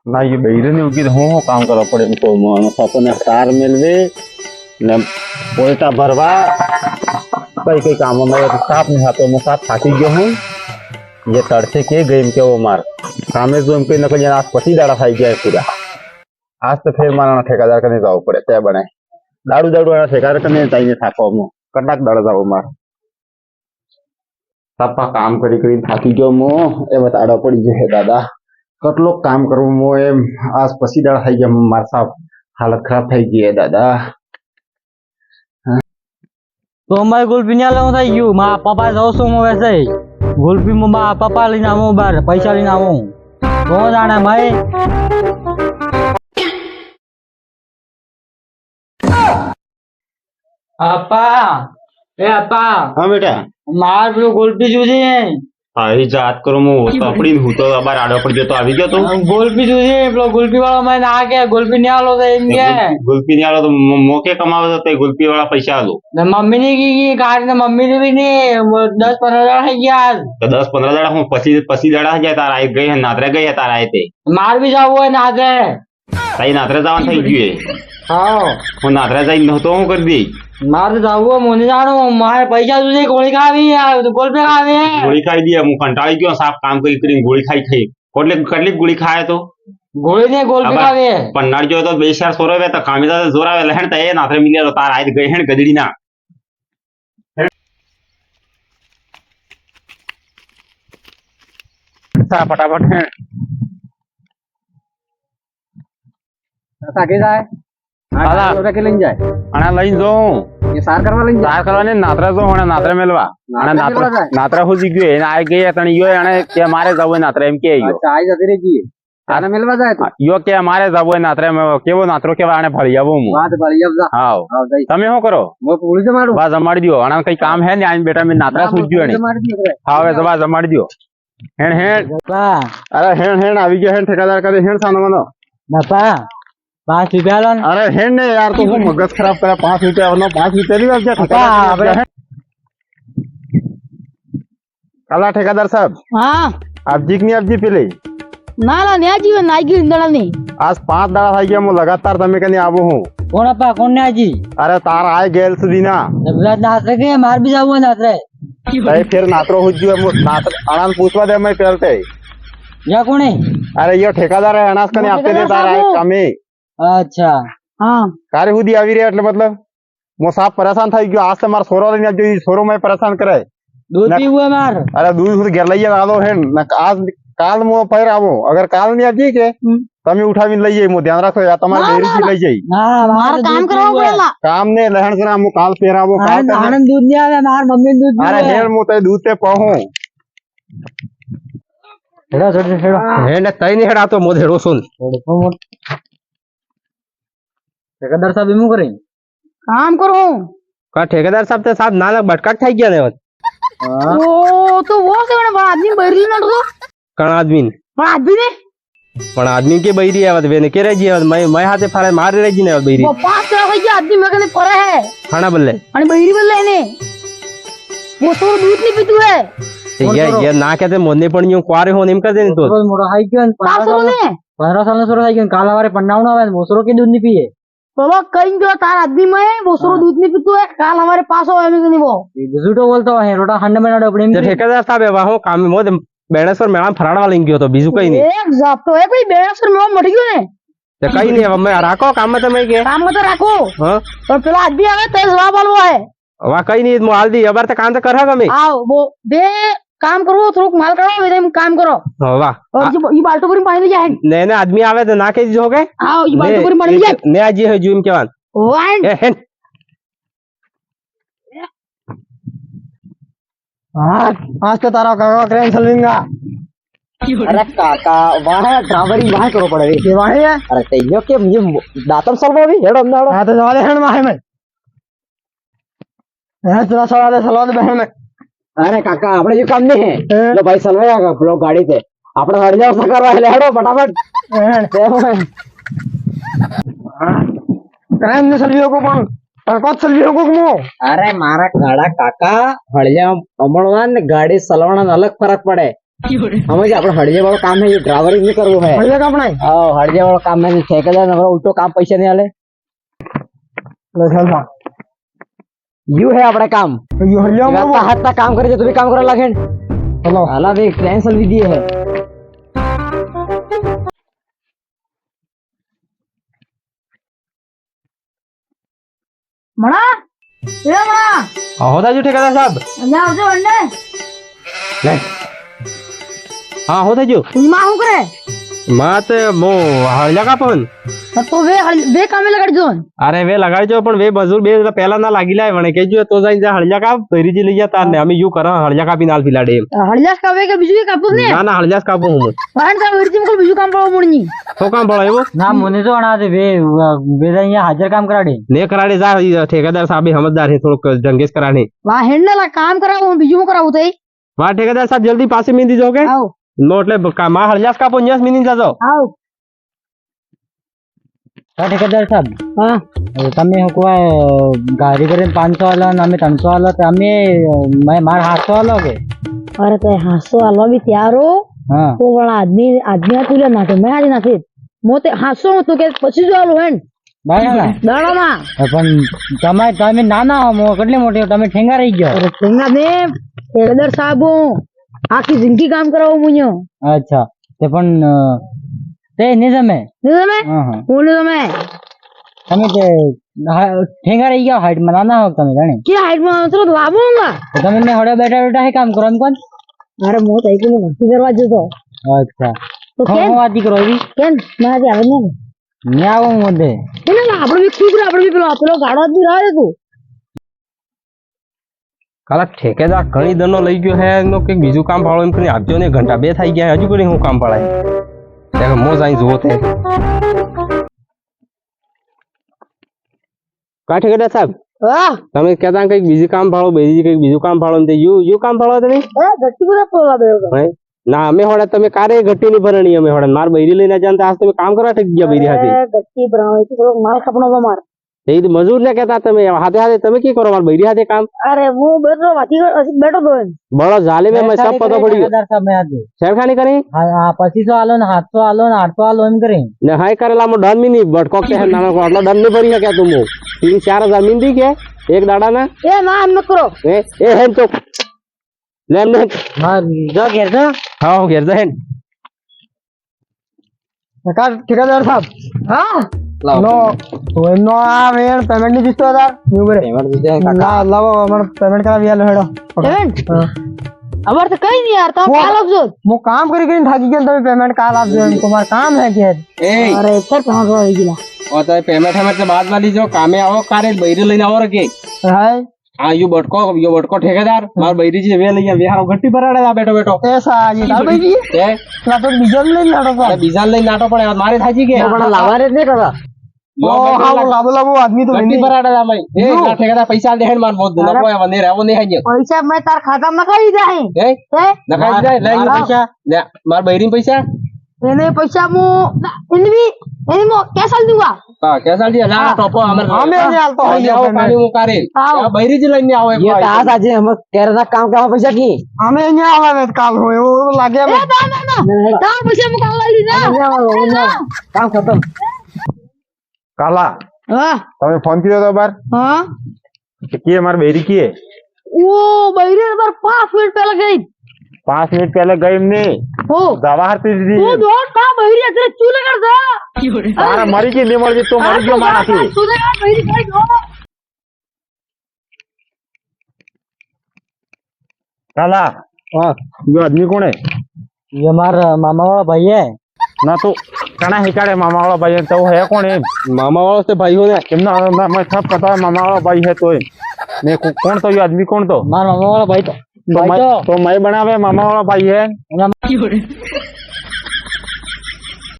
ના ये બૈરે ને ઉગી હું કામ કરવા પડે તો સપને તાર મેલવે ને પોઈટા ભરવા કઈ કામમાં સાપ ને હાથો में साथ થાકી ગયો હું ये તડસે કે ગેમ કેવો માર કામે જો એમ કઈ નકલ આજ પછી દાડા થઈ ગયા પૂરા આજ તો ફેર મારા ઠેકાદાર કને જવું પડે તે બને દાડુ વાળા ઠેકાદાર કને જઈને થાકો હું કલાક દાડા જાવ માર સપા કામ કરી થાકી ગયો મો એ બતાડો પડી જશે દાદા કેટલો કામ કરવું મો એમ આજ પછી દાડા થઈ ગયા માર સાહેબ હાલત ખરાબ થઈ ગઈ હે દાદા તો અમારે ગુલ્ફી ને લેવું થઈ ગયું મારા પપ્પા જોશું હું વેસે ગુલ્ફી માં મારા પપ્પા લઈને આવું બાર પૈસા લઈને આવું કોણ જાણે ભાઈ अपा ए अपा हाँ बेटा मार पेलो गोल्फी जूझे आई जात करो मो तपड़ी हूं तो बार आडो पड़ गयो तो આવી ગયો તો गोल्फी जूझे पेलो गोल्फी वाला मैं ना के गोल्फी नहीं आलो तो इनके ગુલ્ફી ની આલો તો મોકે કમાવે તો તે ગુલ્ફી વાળા પૈસા આલો मम्मी ने की गाड़ी ने मम्मी ने भी नहीं 10-15 हजार है यार તો 10-15 દાડા હું પછી દાડા જાય તાર આઈ ગઈ હે નાતરે ગઈ હે તાર આઈ તે मार भी जाओ है ना दे તાઈ નાતરે જવાનું થઈ ગયું हाँ હું નાતરે જઈ નહોતો હું કરી દઈ मार जाओ मुझे जानो मारे पैसा तुझे गोली खावी है तो गोल्फी खावी है ગોળી ખાઈ દી હું કંટાળી ગયો સાફ કામ કરીને ગોળી ખાઈ કેટલી ગોળી ખાય તો गोली ने गोल्फी खावी है પન્નાડ જો તો બે ચાર સોરવે તો કામી તો જોર આવે લહેણ તો એ નાતરે મિલ્યા તાર આઈ ગઈ હેણ ગદડી ના ફટાફટ હે ताकि जाए હાલા छोटा के लेन जाए આના લઈને જાઉં ये सार करवा लेन સાર કરવાને નાતરે જો હોણે નાતરે મેલવા અને નાતરે હોજી ગયો એને આઈ ગઈ તણી યો એને કે મારે જવું નાતરે એમ કે યો अच्छा आज अधीरे जी आने मिलवा जाए तो યો કે મારે જવું નાતરે કેવો નાતરો કેવા આને ફળી આવું હું बात बड़ी अब जा હાવ आओ दई તમે શું કરો वो पूरी से मारो બસ જમાડી દો આના કઈ કામ હે ને આઈને બેટા મે નાતરા સૂજ્યો ને मार दियो હા હવે જવા જમાડી દો હેણ पा અરે હેણ આવી ગયો હેણ ઠેકાદાર કરે હેણ સાનવાનો नपा 5 रुपया लो અરે હેણ ને યાર તો હું મગજ ખરાબ કરે 5 રૂપિયા નો 5 રૂપિયા ની વાત છે ઠેકાદાર કાલા ઠેકાદાર સાહેબ हाँ આપજી ની આપજી પેલી ना ना न्या जीवन नाई की इंदड़ा नहीं આજ 5 દાડા થઈ ગયા હું લગાતાર તમે કને આવું હું कौन अपा कौन ने जी અરે તાર આય ગેલ સુધી ના जबरदस्त नाच रहे मार भी जाओ नाच रहे તઈ ફેર નાતરો હુજ્યો નાત આણાન પૂછવા દે મે પેલતે या कौन है અરે યો ઠેકાદાર હે અનાસ કને આપતે દે તાર આય કામે अच्छा हाँ કારે હુદી આવી રહ્યા એટલે મતલબ મો સાફ પરેશાન થઈ ગયો આજ તો માર સોરો લઈને જો સોરો મે પરેશાન કરે दूध पी हुआ मार અરે દૂધ સુધી ઘેર લઈ આવો હે ને આજ કાલ મો ફેર આવો અગર કાલ ની આપજી કે તમે ઉઠાવીને લઈ જઈ મો ધ્યાન રાખો આ તમારે ડેરી થી લઈ જઈ हां मार काम करवा पड़ेला કામ ને લહેણ જરા મો કાલ ફેર આવો કાલ તને- आनंद दूध नहीं आवे मार मम्मी दूध અરે હેણ મો તે દૂધ તે પહોં हेड़ा छोड़ हेड़ा હેણ તઈ ની હેડા તો મો ધેડો સુન ठेकेदार साहब एमू करे काम करो કા ઠેકેદાર સાહેબ તે સાહેબ નાલા બટકાટ થઈ ગયા ને वो तो वो से बड़ा आदमी बैरली ना तो કણ આદમી बड़ा आदमी ने પણ આદમી કે બૈરી આવત વેને કે રહી જી મે હાથે ફાળે માર રહી જી ને બૈરી वो 5 तरह के आदमी मगने पड़ा है ખાણા બદલે અને बैरी बोल रहे ने वो तो दूध नहीं पीतू है ये ना कहते मोने पण यूं क्वारे होने में कर देने तो रोज मोटा हाई क्यों 500 ने 15 साल सोरो हाई क्यों काल हमारे पन्नावना आवे मोसरो के दूध नहीं पिए बाबा कहीं जो तार आदमी में वो सरो दूध नहीं पीतू है काल हमारे पास हो हमें नहीं वो झूठो बोलता है रोटा हंड में ना डबड़े में ठेकेदार साहब है वाहो काम में मोद बेणेश्वर मेला फराड़ वाला गयो तो बीजू कहीं नहीं एक जाप तो है कोई बेसर में मर गयो ने तो कहीं नहीं अब मैं राखो काम में तो मैं के काम में तो रखो हां और पेला आदमी आवे तो जवाब वालो है वा कहीं नहीं मोल दी अबर तो काम तो कर हगा मैं आओ वो दे काम करो थोड़ा माल करो वेदे में काम करो वाह और ये बाल्टो पर पानी ले जाए नए नए आदमी आवे तो ना के जो हो गए आओ ये बाल्टो पर पानी ले जाए नया जी है जूम के बाद वन ए हेन आज तो तारा काका क्रेन चलेगा अरे काका वहां ड्राइवरी वहां करो पड़े ये वहां है अरे कहियो के मुझे दातम सलवा भी हेडो अंदर हां तो वाले हण वहां में हां तो सवाल सलवा बहन में अरे काका આપણે જે કામ નહીં હે લો ભાઈ સલવાયા કા લો ગાડી તે આપણે હડી જાવ સકરવા એટલે હેડો ફટાફટ ક્રાઇમ ને સલવીઓ કો કોણ કોત સલવીઓ કો મો અરે મારા ગાડા કાકા હળિયા અમણવાન ને ગાડી સલવાણા અલગ ફરક પડે हमें जो अपना हड़जे वाला काम है ये ड्राइवरिंग नहीं करवो है हड़जे का अपना हां हड़जे वाला काम है ठेकेदार नगर उल्टो काम पैसे नहीं आले ले चल बा यू है अपना काम यू हड़जे वाला हाथ तक काम करे तो भी काम करा लागेन चलो आला भी कैंसिल भी दिए है मणा ए मणा होता जो ठेकेदार साहब અહીંયા આવજો અન્ને ले हाँ होता जो માં હું કરે मात मो हळजा का पण તો વે કામે લગાડી જો अरे वे लगाडજો પણ वे मजूर बे પહેલા ના લાગી લાય વણે કેજો તો જઈને જા હળજા કા ભરીજી લઈ જા તારને અમે યુ કરા હળજા કા બી નાલ ફિલાડે હળજાસ કાવે કે બીજું કાપું ને ના ના હળજાસ કાપો હું વાહન તા વરજી મકલ બીજું કામ પાવો મુણની તો કામ ભળાય એવો ना मुने तो अना दे वे यहाँ हाजिर काम कराड़े ને કરાડે જા ઠેકેદાર સાહેબ સમજદાર હે થોડો જંગેશ કરાને વાહ હેન્ડલા કામ કરાવો બીજું કરાવું તો વા ઠેકેદાર સાહેબ જલ્દી પાસે મીંદી જો કે આવ નો એટલે માં હળજાસ કાપો ન્યાસ મીંદી જાજો આવ ठेकेदार साहब હા તમે હુકવા ગાડી કરીને 500 વાળા ને અમે 300 વાળા તો અમે માર 700 વાળો કે અરે તે હાસો આલવા બી ત્યારો હા તો વાળા આદમી તુલે નાખે મેં આજે નથી મોતે હાસો તો કે પછી જો આલો હેન બરાબર દાડામાં પણ તમે નાના હો કેટલી મોટી તમે ઠેંગા રહી ગયો અરે ઠેંગા ને ઠેકેદાર સાહેબ આખી જિંદગી કામ કરાવો મુño અચ્છા તે પણ તે નહીં તમે તમે હા હા બોલો તમે તમે તે ઠેંગા રહી ગયા હાઈટ માં નાના હો તમે જાણે કે હાઈટ માં તો વાબોંગા તો તમે ને હડે બેઠા બેઠા હે કામ કરો એમ કોણ અરે મો તઈ કે નથી કરવા જતો અચ્છા તો કોણ કેમ વાતી કરો એવી કેમ ના આજે આવે ને ને આવો મોદે એને આપણે બી ખુદ આપણે બી પેલો ગાડો બી રાહ તું કાલા ઠેકેદાર ઘણી દનો લઈ ગયો હે એનો કંઈક બીજું કામ ભાળો એમ કરીને આપજો ને ઘંટા 2 થઈ ગયા હજુ પણ હું કામ ભાળાય તે મો જાઈ જોવો તે કા ઠેકેદાર સાહેબ હા તમે કહેતા કંઈક બીજું કામ ભાળો બીજું કામ ભાળો ને યુ કામ ભાળો તમે એ ગટ્ટી પૂરા પોલા બેરો હે ના અમે હોડે તમે કારે ઘટી ની ભરણી અમે હોડે માર બૈરી લઈને જાન આજ તમે કામ કરવા ઠક ગયા બૈરી હાથે ગટ્ટી ભરાવે તો થોડો માલ ખપણો તો માર એ તો મજૂર ને કહેતા તમે હાથે હાથે તમે કી કરો માર બૈરી હાથે કામ અરે હું બેઠો બેઠો તો બળો જાલે મેં સબ પતો પડી ગયો ઠેકેદાર સાહેબ મેં આજે શેરખાની કરી હા 2500 આલો ને 700 આલો ને 800 આલો એમ કરી ને હાય કરેલા મો ડન મી ની બટકો કે નાનો કો આટલો ડન ની ભરી શકે તું મો 3-4 જમીન દી કે એક દાડા ના એ ના એમ ન કરો એ હેન તો લેમ ને હા જો ઘેર તો હા હું ઘેર જહેન ઠેકેદાર સાહેબ હા નો તો એનો આ વેણ પેમેન્ટ ની દીધો હતા ન્યુ બરે પેમેન્ટ દીધે કાકા લાવો મને પેમેન્ટ કરાવી આલો હેડો પેમેન્ટ અબર તો કઈ નહીં યાર તમે કાલ આપજો મો કામ કરી કરીને થાકી ગયો તમે પેમેન્ટ કાલ આપજો એમ તમાર કામ હે કે એ અરે સર પહોંચવા આવી ગયેલા ઓ તો પેમેન્ટ હમે તો બાદ માં લીજો કામે આવો કારે બૈરી લઈને આવો રે કે હાય આ યુ બટકો ઠેકેદાર માર બૈરી જી વે લઈ વે હારો ઘટ્ટી ભરાડે આ બેઠો બેઠો એ સાજી તાર ભાઈ એ ના તો બીજો લઈ નાડો અરે બીજા લઈને નાટો પડે મારે થાજી કે પણ લાવારે જ નહીં કરવા ઓ હા લાવો લાવો આદમી તો ઘટ્ટી ભરાડે આ મઈ એ ના ઠેકેદાર પૈસા દે હેન માર મોત દે લપો વને રહેવો નહીં હાજે પૈસા મેં તાર ખાતામાં નખાવી જાય એ હે નખાઈ જાય લઈ લો પૈસા લે માર બૈરી પૈસા એને પૈસા મો એની મો કેસલ દુવા હા કેસા દી ના ટોપો અમે ને હાલતો હોય આવો પાણી હું કારે આવો. આ બૈરી જ લઈને આવો ये तास आज हम केरला काम का पैसा की हमें यहाँ आवे काल हो वो लागे એ ના તાર પૈસા મો કાલ લઈ જા काम खत्म કાલા હા તમે ફોન કર્યો તો બાર હા કીએ માર બેરી કીએ ઓ બૈરે બાર 5 મિનિટ પહેલા ગઈ 5 મિનિટ પહેલા ગઈ એમને હો દવા હારતી તું દીધી દોડ કા બૈરી અત્યારે ચૂલે કર દે તારા મરી ગઈ નહીં મળી તો મરી ગયો મારા થી તું દે બૈરી કઈ દો કાલા हाँ यो आदमी कौन है ये हमारा मामा वाला भाई है ना तो कना हिकाड़े मामा वाला भाई है तो है कौन है मामा वालों से भाई हो ने कितना मैं सब पता है मामा वाला भाई है तो ने कौन तो ये आदमी कौन तो हमारा मामा वाला भाई तो तो मैं बनावे मामा वाला भाई है